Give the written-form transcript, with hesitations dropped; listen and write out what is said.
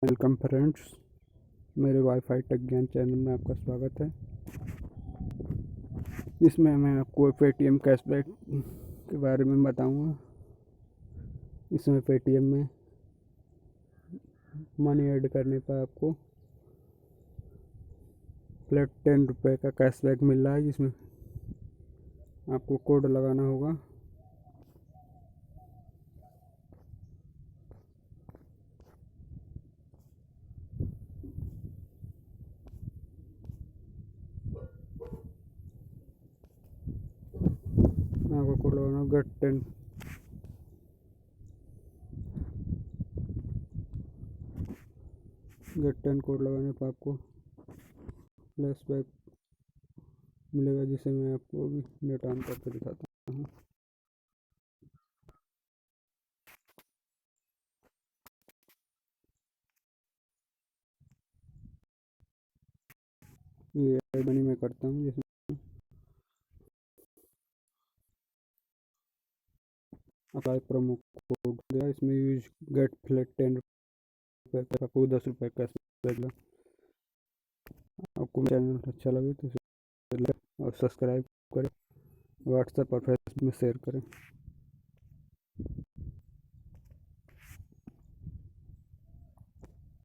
Welcome friends, मेरे wifi take ज्ञान channel में आपका स्वागत है। इसमें मैं आपको पेटीएम कैशबैक के बारे में बताऊंगा। इसमें पेटीएम में मनी ऐड करने पर आपको फ्लैट 10 रुपये का कैशबैक मिल रहा है, जिसमें आपको कोड लगाना होगा। आपको कोड लगाना गेट 10 कोड लगाने पर आपको कैशबैक मिलेगा, जिसे मैं आपको अभी नेट ऑन करके दिखाता हूँ। ये ऐड मनी मैं करता हूँ, जिसमें अप्लाई प्रोमो कोड दिया। इसमें यूज गेट फ्लैट 10 रुपये का आपको 10 रुपये कैशबैक मिला। आपको चैनल अच्छा लगे तो इसे लाइक और सब्सक्राइब करें, व्हाट्सएप और फेसबुक में शेयर करें।